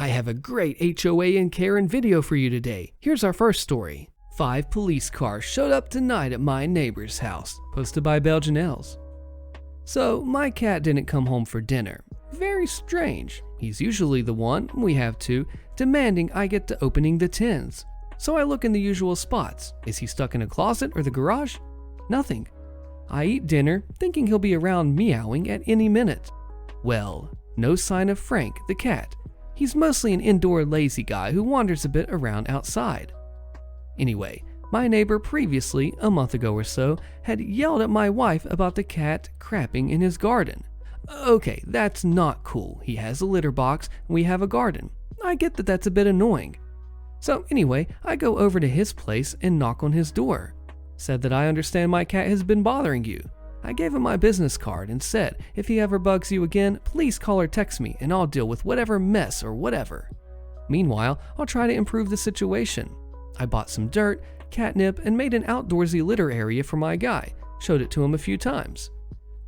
I have a great HOA and Karen video for you today. Here's our first story. 5 police cars showed up tonight at my neighbor's house, posted by Belgian Els. So, my cat didn't come home for dinner. Very strange. He's usually the one, we have 2, demanding I get to opening the tins. So I look in the usual spots. Is he stuck in a closet or the garage? Nothing. I eat dinner, thinking he'll be around meowing at any minute. Well, no sign of Frank, the cat. He's mostly an indoor lazy guy who wanders a bit around outside. Anyway, my neighbor previously, a month ago or so, had yelled at my wife about the cat crapping in his garden. Okay, that's not cool. He has a litter box and we have a garden. I get that that's a bit annoying. So anyway, I go over to his place and knock on his door. Said that I understand my cat has been bothering you. I gave him my business card and said if he ever bugs you again, please call or text me and I'll deal with whatever mess or whatever. Meanwhile, I'll try to improve the situation. I bought some dirt, catnip, and made an outdoorsy litter area for my guy. Showed it to him a few times.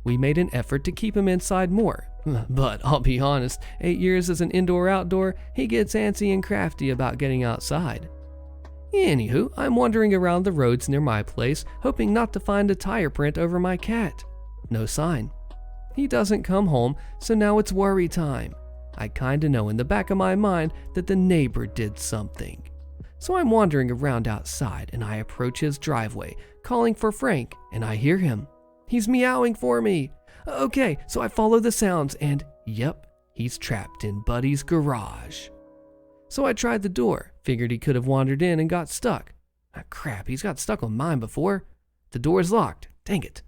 We made an effort to keep him inside more. But I'll be honest, 8 years as an indoor-outdoor, he gets antsy and crafty about getting outside. Anywho, I'm wandering around the roads near my place, hoping not to find a tire print over my cat. No sign. He doesn't come home, so now it's worry time. I kinda know in the back of my mind that the neighbor did something. So I'm wandering around outside and I approach his driveway, calling for Frank, and I hear him. He's meowing for me. Okay, so I follow the sounds and, yep, he's trapped in Buddy's garage. So I tried the door, figured he could have wandered in and got stuck. Ah, crap, he's got stuck on mine before. The door's locked, dang it.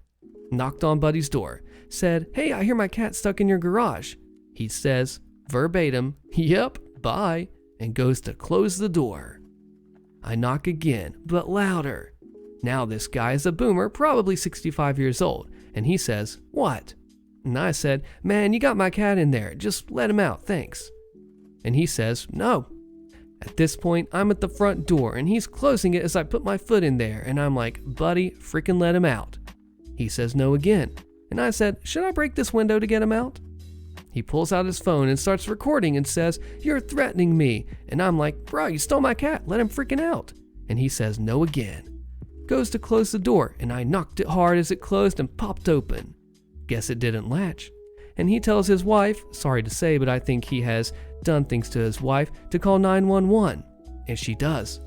Knocked on Buddy's door, said, hey, I hear my cat stuck in your garage. He says, verbatim, yep, bye, and goes to close the door. I knock again, but louder. Now this guy is a boomer, probably 65 years old, and he says, what? And I said, man, you got my cat in there, just let him out, thanks. And he says, no. At this point, I'm at the front door, and he's closing it as I put my foot in there, and I'm like, buddy, freaking let him out. He says no again, and I said, should I break this window to get him out? He pulls out his phone and starts recording and says, you're threatening me. And I'm like, bro, you stole my cat, let him freaking out. And he says no again. Goes to close the door, and I knocked it hard as it closed and popped open. Guess it didn't latch. And he tells his wife, sorry to say, but I think he has done things to his wife, to call 911. And she does.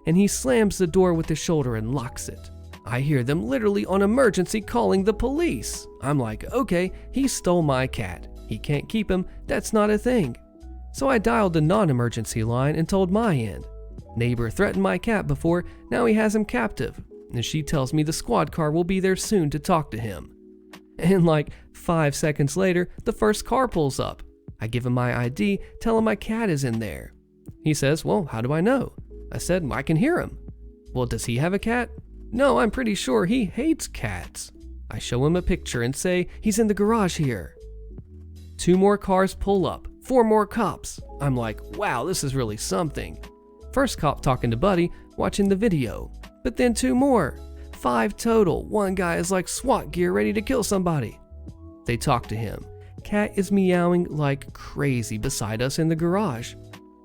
And he slams the door with his shoulder and locks it. I hear them literally on emergency calling the police. I'm like, okay, he stole my cat. He can't keep him, that's not a thing. So I dialed the non-emergency line and told my end. Neighbor threatened my cat before, now he has him captive. And she tells me the squad car will be there soon to talk to him. And like 5 seconds later, the first car pulls up. I give him my ID, tell him my cat is in there. He says, well, how do I know? I said, I can hear him. Well, does he have a cat? No, I'm pretty sure he hates cats. I show him a picture and say, he's in the garage here. 2 more cars pull up, 4 more cops. I'm like, wow, this is really something. First cop talking to Buddy, watching the video. But then 2 more. 5 total. One guy is like SWAT gear ready to kill somebody. They talk to him. Cat is meowing like crazy beside us in the garage.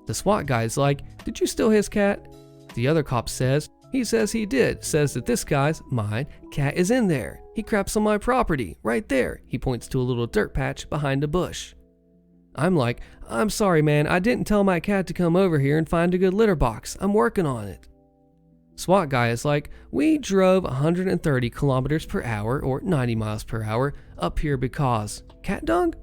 The SWAT guy's like, did you steal his cat? The other cop says, he says he did. Says that this guy's, mine, cat is in there. He craps on my property, right there. He points to a little dirt patch behind a bush. I'm like, I'm sorry man, I didn't tell my cat to come over here and find a good litter box. I'm working on it. SWAT guy is like, we drove 130 kilometers per hour or 90 miles per hour up here because cat dung?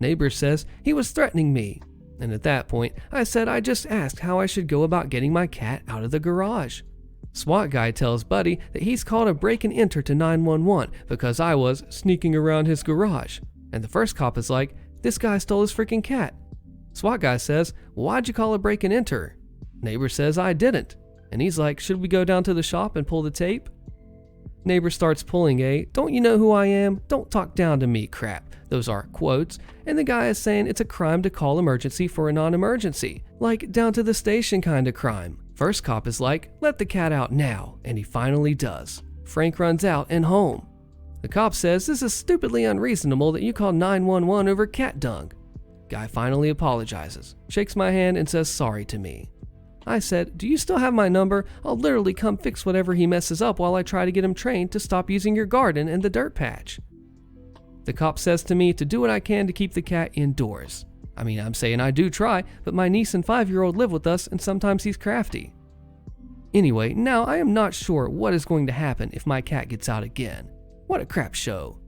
Neighbor says he was threatening me. And at that point, I said I just asked how I should go about getting my cat out of the garage. SWAT guy tells Buddy that he's called a break and enter to 911 because I was sneaking around his garage. And the first cop is like, this guy stole his freaking cat. SWAT guy says, why'd you call a break and enter? Neighbor says I didn't. And he's like, should we go down to the shop and pull the tape? Neighbor starts pulling a, don't you know who I am? Don't talk down to me crap. Those are quotes. And the guy is saying it's a crime to call emergency for a non-emergency. Like down to the station kind of crime. First cop is like, let the cat out now. And he finally does. Frank runs out and home. The cop says this is stupidly unreasonable that you call 911 over cat dung. Guy finally apologizes, shakes my hand, and says sorry to me. I said, "Do you still have my number? I'll literally come fix whatever he messes up while I try to get him trained to stop using your garden and the dirt patch." The cop says to me to do what I can to keep the cat indoors. I mean, I'm saying I do try, but my niece and 5-year-old live with us and sometimes he's crafty. Anyway, now I am not sure what is going to happen if my cat gets out again. What a crap show.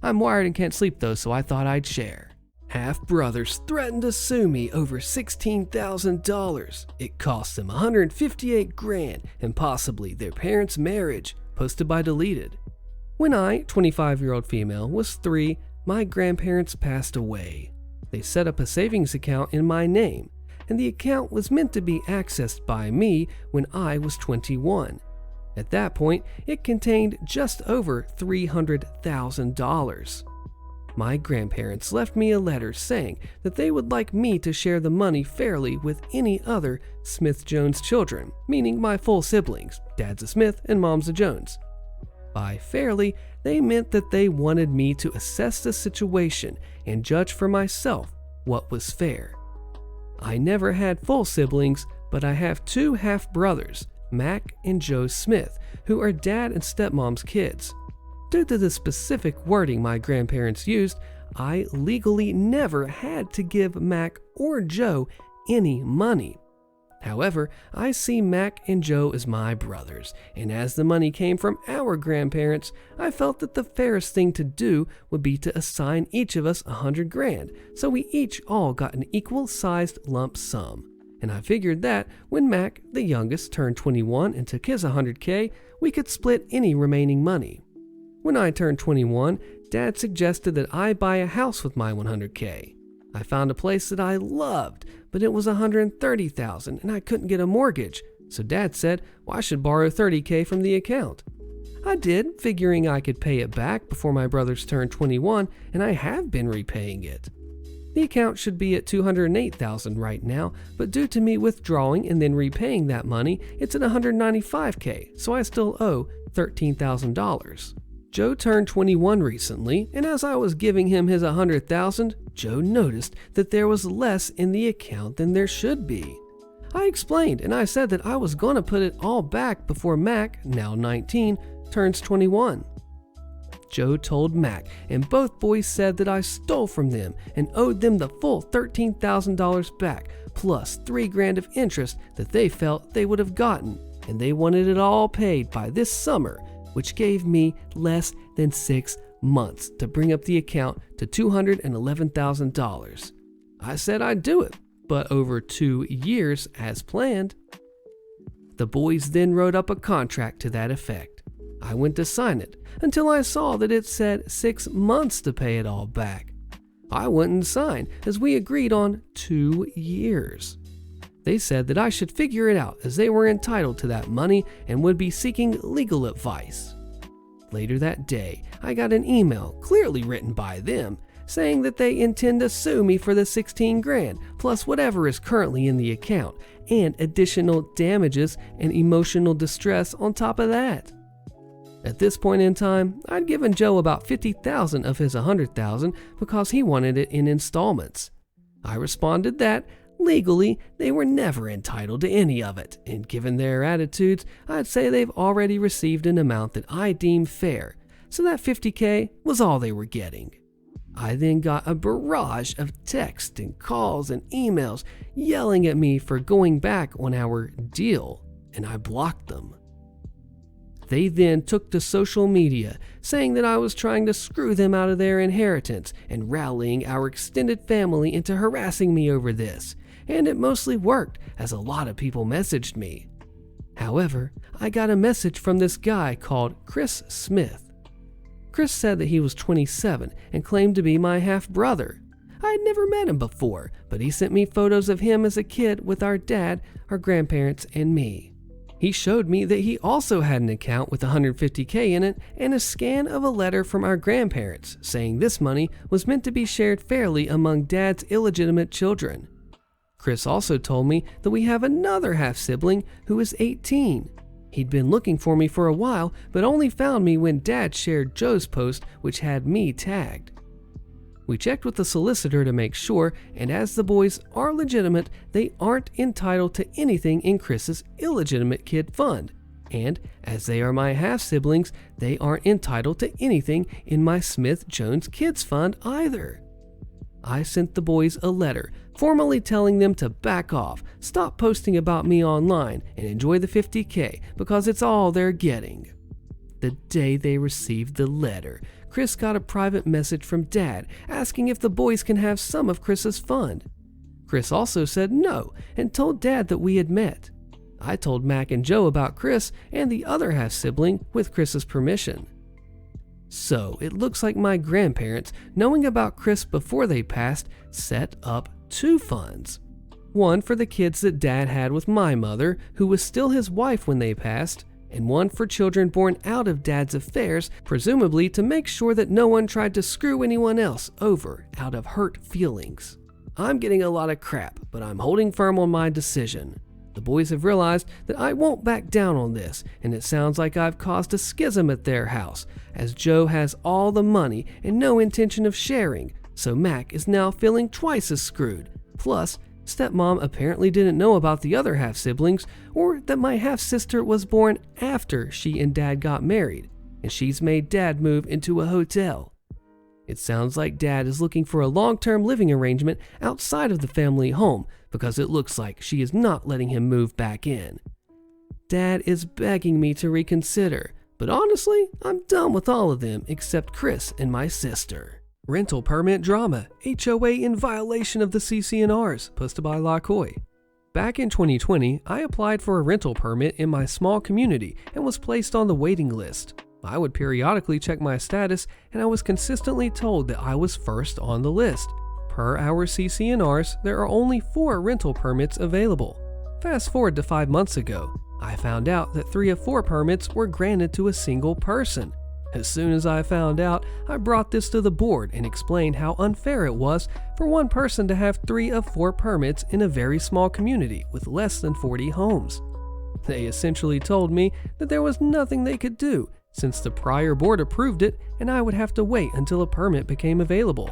I'm wired and can't sleep though, so I thought I'd share. Half-brothers threatened to sue me over $16,000. It cost them $158,000 and possibly their parents' marriage, posted by Deleted. When I, 25-year-old female, was 3, my grandparents passed away. They set up a savings account in my name, and the account was meant to be accessed by me when I was 21. At that point, it contained just over $300,000. My grandparents left me a letter saying that they would like me to share the money fairly with any other Smith-Jones children, meaning my full siblings, Dad's a Smith and Mom's a Jones. By fairly, they meant that they wanted me to assess the situation and judge for myself what was fair. I never had full siblings, but I have 2 half-brothers, Mac and Joe Smith, who are Dad and Stepmom's kids. Due to the specific wording my grandparents used, I legally never had to give Mac or Joe any money. However, I see Mac and Joe as my brothers, and as the money came from our grandparents, I felt that the fairest thing to do would be to assign each of us $100,000, so we each all got an equal-sized lump sum. And I figured that when Mac, the youngest, turned 21 and took his $100,000, we could split any remaining money. When I turned 21, Dad suggested that I buy a house with my $100,000. I found a place that I loved, but it was $130,000 and I couldn't get a mortgage, so Dad said, well, I should borrow $30,000 from the account. I did, figuring I could pay it back before my brothers turned 21, and I have been repaying it. The account should be at $208,000 right now, but due to me withdrawing and then repaying that money, it's at $195,000, so I still owe $13,000. Joe turned 21 recently, and as I was giving him his $100,000, Joe noticed that there was less in the account than there should be. I explained, and I said that I was going to put it all back before Mac, now 19, turns 21. Joe told Mac, and both boys said that I stole from them and owed them the full $13,000 back, plus $3,000 of interest that they felt they would have gotten, and they wanted it all paid by this summer, which gave me less than 6 months to bring up the account to $211,000. I said I'd do it, but over 2 years as planned. The boys then wrote up a contract to that effect. I went to sign it until I saw that it said 6 months to pay it all back. I wouldn't sign as we agreed on 2 years. They said that I should figure it out as they were entitled to that money and would be seeking legal advice. Later that day, I got an email, clearly written by them, saying that they intend to sue me for the $16,000 plus whatever is currently in the account and additional damages and emotional distress on top of that. At this point in time, I'd given Joe about $50,000 of his $100,000 because he wanted it in installments. I responded that legally, they were never entitled to any of it, and given their attitudes, I'd say they've already received an amount that I deem fair, so that $50,000 was all they were getting. I then got a barrage of texts and calls and emails yelling at me for going back on our deal, and I blocked them. They then took to social media, saying that I was trying to screw them out of their inheritance and rallying our extended family into harassing me over this, and it mostly worked as a lot of people messaged me. However, I got a message from this guy called Chris Smith. Chris said that he was 27 and claimed to be my half-brother. I had never met him before, but he sent me photos of him as a kid with our dad, our grandparents, and me. He showed me that he also had an account with $150,000 in it and a scan of a letter from our grandparents saying this money was meant to be shared fairly among Dad's illegitimate children. Chris also told me that we have another half-sibling who is 18. He'd been looking for me for a while, but only found me when Dad shared Joe's post, which had me tagged. We checked with the solicitor to make sure, and as the boys are legitimate, they aren't entitled to anything in Chris's illegitimate kid fund. And as they are my half-siblings, they aren't entitled to anything in my Smith-Jones Kids Fund either. I sent the boys a letter, formally telling them to back off, stop posting about me online, and enjoy the $50K because it's all they're getting. The day they received the letter, Chris got a private message from Dad asking if the boys can have some of Chris's fund. Chris also said no and told Dad that we had met. I told Mac and Joe about Chris and the other half-sibling with Chris's permission. So it looks like my grandparents, knowing about Chris before they passed, set up 2 funds. One for the kids that Dad had with my mother, who was still his wife when they passed, and one for children born out of Dad's affairs, presumably to make sure that no one tried to screw anyone else over out of hurt feelings. I'm getting a lot of crap, but I'm holding firm on my decision. The boys have realized that I won't back down on this, and it sounds like I've caused a schism at their house, as Joe has all the money and no intention of sharing, so Mac is now feeling twice as screwed. Plus, stepmom apparently didn't know about the other half-siblings, or that my half-sister was born after she and Dad got married, and she's made Dad move into a hotel. It sounds like Dad is looking for a long-term living arrangement outside of the family home because it looks like she is not letting him move back in. Dad is begging me to reconsider, but honestly, I'm done with all of them except Chris and my sister. Rental permit drama, HOA in violation of the CC&Rs, posted by LaCoy. Back in 2020, I applied for a rental permit in my small community and was placed on the waiting list. I would periodically check my status, and I was consistently told that I was first on the list. Per our CC&Rs, there are only 4 rental permits available. Fast forward to 5 months ago, I found out that 3 of 4 permits were granted to a single person. As soon as I found out, I brought this to the board and explained how unfair it was for one person to have 3 of 4 permits in a very small community with less than 40 homes. They essentially told me that there was nothing they could do since the prior board approved it and I would have to wait until a permit became available.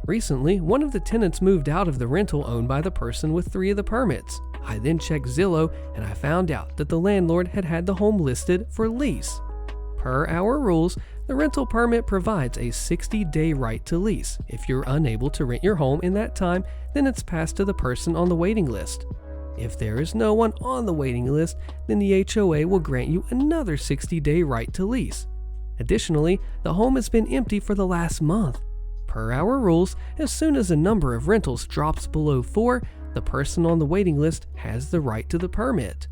Recently, one of the tenants moved out of the rental owned by the person with 3 of the permits. I then checked Zillow and I found out that the landlord had had the home listed for lease. Per our rules, the rental permit provides a 60-day right to lease. If you're unable to rent your home in that time, then it's passed to the person on the waiting list. If there is no one on the waiting list, then the HOA will grant you another 60-day right to lease. Additionally, the home has been empty for the last month. Per our rules, as soon as the number of rentals drops below 4, the person on the waiting list has the right to the permit.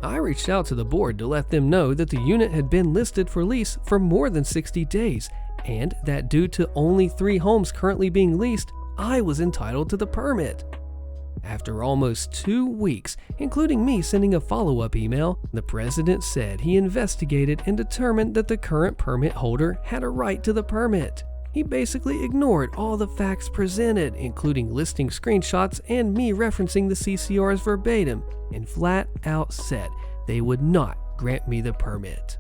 I reached out to the board to let them know that the unit had been listed for lease for more than 60 days, and that due to only 3 homes currently being leased, I was entitled to the permit. After almost 2 weeks, including me sending a follow-up email, the president said he investigated and determined that the current permit holder had a right to the permit. He basically ignored all the facts presented, including listing screenshots and me referencing the CCRs verbatim, and flat out said they would not grant me the permit.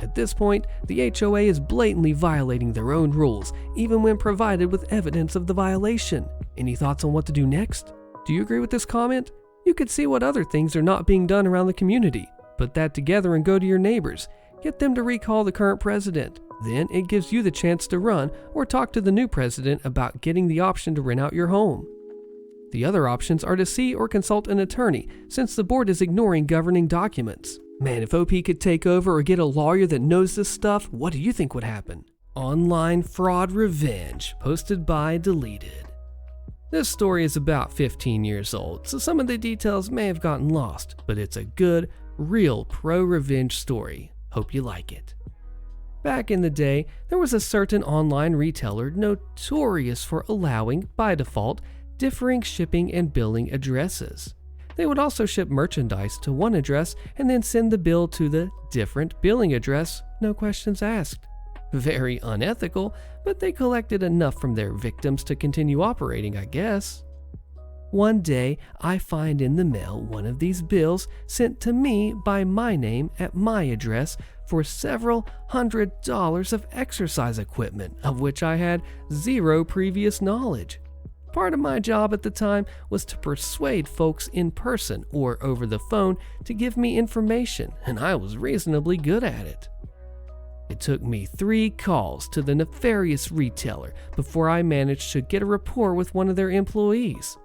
At this point, the HOA is blatantly violating their own rules, even when provided with evidence of the violation. Any thoughts on what to do next? Do you agree with this comment? You could see what other things are not being done around the community. Put that together and go to your neighbors. Get them to recall the current president. Then it gives you the chance to run or talk to the new president about getting the option to rent out your home. The other options are to see or consult an attorney, since the board is ignoring governing documents. Man, if OP could take over or get a lawyer that knows this stuff, what do you think would happen? Online fraud revenge, posted by Deleted. This story is about 15 years old, so some of the details may have gotten lost, but it's a good, real pro-revenge story. Hope you like it. Back in the day, there was a certain online retailer notorious for allowing, by default, differing shipping and billing addresses. They would also ship merchandise to one address and then send the bill to the different billing address, no questions asked. Very unethical, but they collected enough from their victims to continue operating, I guess. One day, I find in the mail one of these bills sent to me by my name at my address for several $100s of exercise equipment, of which I had zero previous knowledge. Part of my job at the time was to persuade folks in person or over the phone to give me information, and I was reasonably good at it. It took me 3 calls to the nefarious retailer before I managed to get a rapport with one of their employees.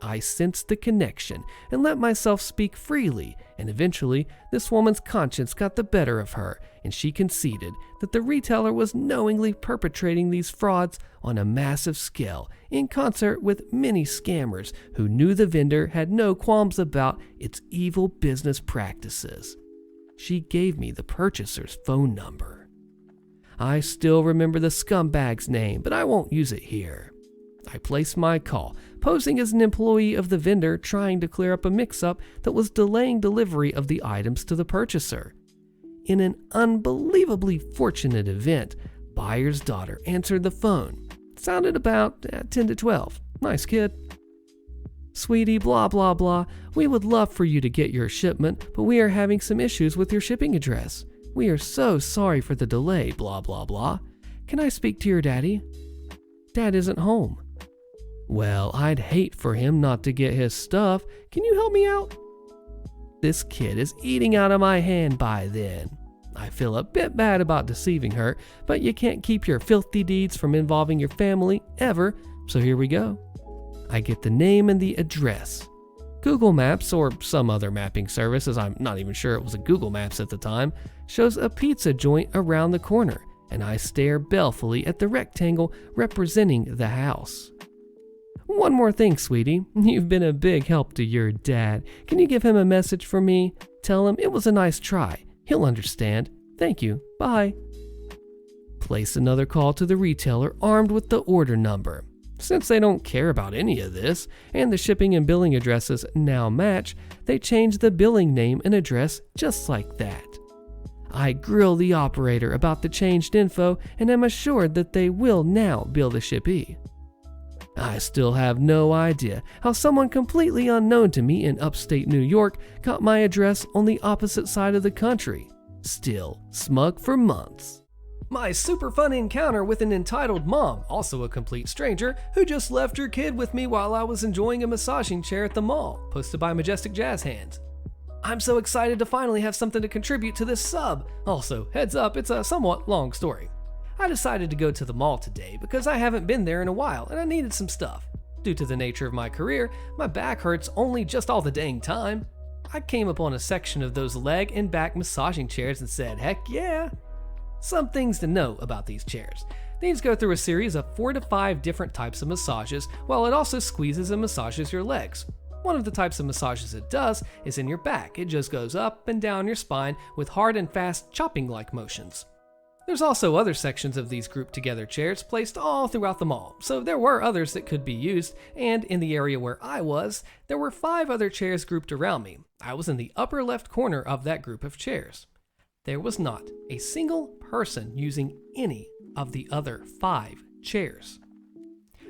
I sensed the connection and let myself speak freely, and eventually this woman's conscience got the better of her, and she conceded that the retailer was knowingly perpetrating these frauds on a massive scale in concert with many scammers who knew the vendor had no qualms about its evil business practices. She gave me the purchaser's phone number. I still remember the scumbag's name, but I won't use it here. I placed my call, posing as an employee of the vendor trying to clear up a mix-up that was delaying delivery of the items to the purchaser. In an unbelievably fortunate event, buyer's daughter answered the phone. Sounded about 10 to 12. Nice kid. "Sweetie, blah blah blah, we would love for you to get your shipment, but we are having some issues with your shipping address. We are so sorry for the delay, blah blah blah. Can I speak to your daddy? Dad isn't home." "Well, I'd hate for him not to get his stuff. Can you help me out?" This kid is eating out of my hand by then. I feel a bit bad about deceiving her, but you can't keep your filthy deeds from involving your family ever, so here we go. I get the name and the address. Google Maps, or some other mapping service, as I'm not even sure it was a Google Maps at the time, shows a pizza joint around the corner, and I stare balefully at the rectangle representing the house. "One more thing, sweetie. You've been a big help to your dad. Can you give him a message for me? Tell him it was a nice try. He'll understand. Thank you. Bye." Place another call to the retailer armed with the order number. Since they don't care about any of this, and the shipping and billing addresses now match, they change the billing name and address just like that. I grill the operator about the changed info and am assured that they will now bill the shippee. I still have no idea how someone completely unknown to me in upstate New York got my address on the opposite side of the country. Still smug for months. My super fun encounter with an entitled mom, also a complete stranger, who just left her kid with me while I was enjoying a massaging chair at the mall, posted by Majestic Jazz Hands. I'm so excited to finally have something to contribute to this sub. Also, heads up, it's a somewhat long story. I decided to go to the mall today because I haven't been there in a while and I needed some stuff. Due to the nature of my career, my back hurts only just all the dang time. I came upon a section of those leg and back massaging chairs and said, heck yeah. Some things to know about these chairs. These go through a series of 4 to 5 different types of massages, while it also squeezes and massages your legs. One of the types of massages it does is in your back. It just goes up and down your spine with hard and fast chopping-like motions. There's also other sections of these grouped together chairs placed all throughout the mall, so there were others that could be used, and in the area where I was, there were 5 other chairs grouped around me. I was in the upper left corner of that group of chairs. There was not a single person using any of the other 5 chairs.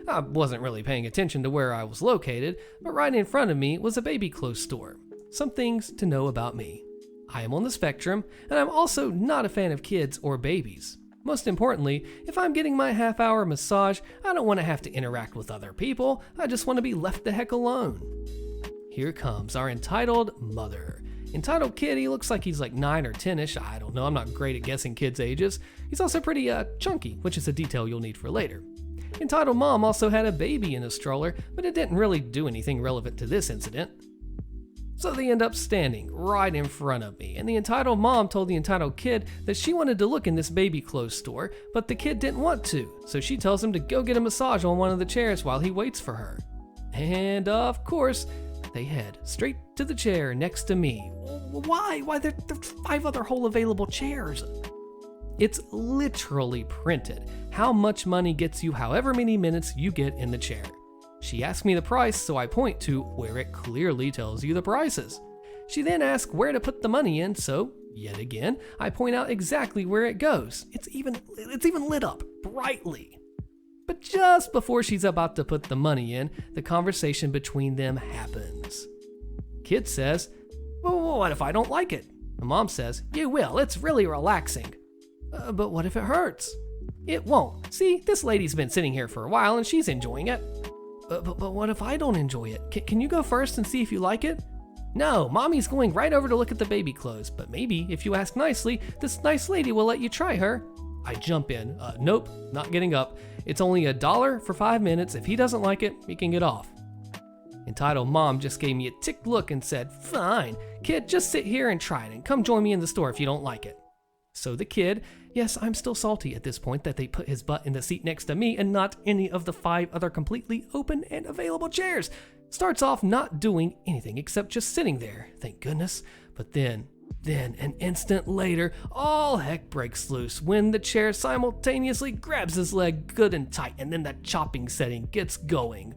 I wasn't really paying attention to where I was located, but right in front of me was a baby clothes store. Some things to know about me. I am on the spectrum, and I'm also not a fan of kids or babies. Most importantly, if I'm getting my half-hour massage, I don't want to have to interact with other people. I just want to be left the heck alone. Here comes our entitled mother. Entitled kid, he looks like he's like 9 or 10ish. I don't know, I'm not great at guessing kids' ages. He's also pretty chunky, which is a detail you'll need for later. Entitled mom also had a baby in a stroller, but it didn't really do anything relevant to this incident. So they end up standing right in front of me, and the entitled mom told the entitled kid that she wanted to look in this baby clothes store, but the kid didn't want to, so she tells him to go get a massage on one of the chairs while he waits for her. And of course, they head straight to the chair next to me. Why? There's 5 other whole available chairs. It's literally printed. How much money gets you however many minutes you get in the chair. She asked me the price, so I point to where it clearly tells you the prices. She then asks where to put the money in, so, yet again, I point out exactly where it goes. It's even lit up brightly. But just before she's about to put the money in, the conversation between them happens. Kid says, "Well, what if I don't like it?" The mom says, "You will, it's really relaxing." But what if it hurts?" "It won't. See, this lady's been sitting here for a while and she's enjoying it." But what if I don't enjoy it? Can you go first and see if you like it?" "No, mommy's going right over to look at the baby clothes, but maybe if you ask nicely, this nice lady will let you try her." I jump in. Nope, not getting up. It's only $1 for 5 minutes. If he doesn't like it, he can get off. Entitled mom just gave me a ticked look and said, "Fine, kid, just sit here and try it and come join me in the store if you don't like it." So the kid, yes, I'm still salty at this point that they put his butt in the seat next to me and not any of the 5 other completely open and available chairs, starts off not doing anything except just sitting there, thank goodness. But then an instant later, all heck breaks loose when the chair simultaneously grabs his leg good and tight, and then the chopping setting gets going.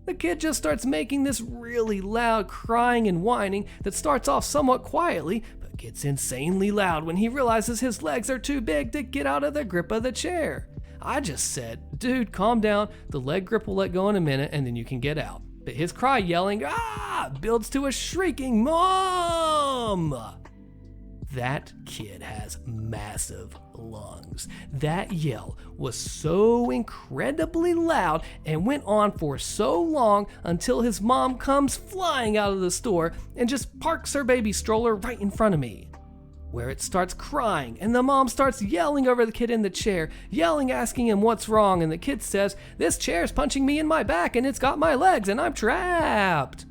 The kid just starts making this really loud crying and whining that starts off somewhat quietly, but gets insanely loud when he realizes his legs are too big to get out of the grip of the chair. I just said, "Dude, calm down. The leg grip will let go in a minute and then you can get out." But his cry yelling, "Ah!" builds to a shrieking, "Mom!" That kid has massive lungs. That yell was so incredibly loud and went on for so long until his mom comes flying out of the store and just parks her baby stroller right in front of me, where it starts crying, and the mom starts yelling over the kid in the chair, asking him what's wrong, and the kid says, "This chair's punching me in my back and it's got my legs and I'm trapped."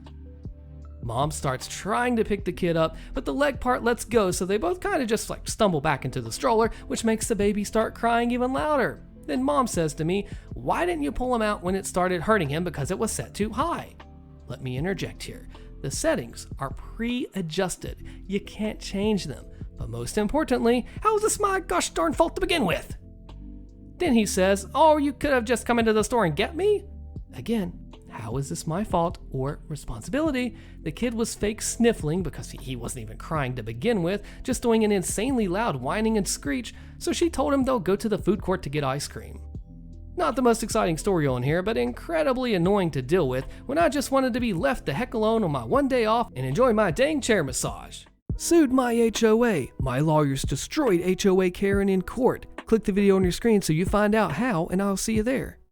Mom starts trying to pick the kid up, but the leg part lets go, so they both kind of just stumble back into the stroller, which makes the baby start crying even louder. Then mom says to me, "Why didn't you pull him out when it started hurting him because it was set too high?" Let me interject here. The settings are pre-adjusted. You can't change them. But most importantly, how is this my gosh darn fault to begin with? Then he says, "Oh, you could have just come into the store and get me?" Again, how is this my fault or responsibility? The kid was fake sniffling because he wasn't even crying to begin with, just doing an insanely loud whining and screech, so she told him they'll go to the food court to get ice cream. Not the most exciting story on here, but incredibly annoying to deal with when I just wanted to be left the heck alone on my one day off and enjoy my dang chair massage. Sued my HOA. My lawyers destroyed HOA Karen in court. Click the video on your screen so you find out how, and I'll see you there.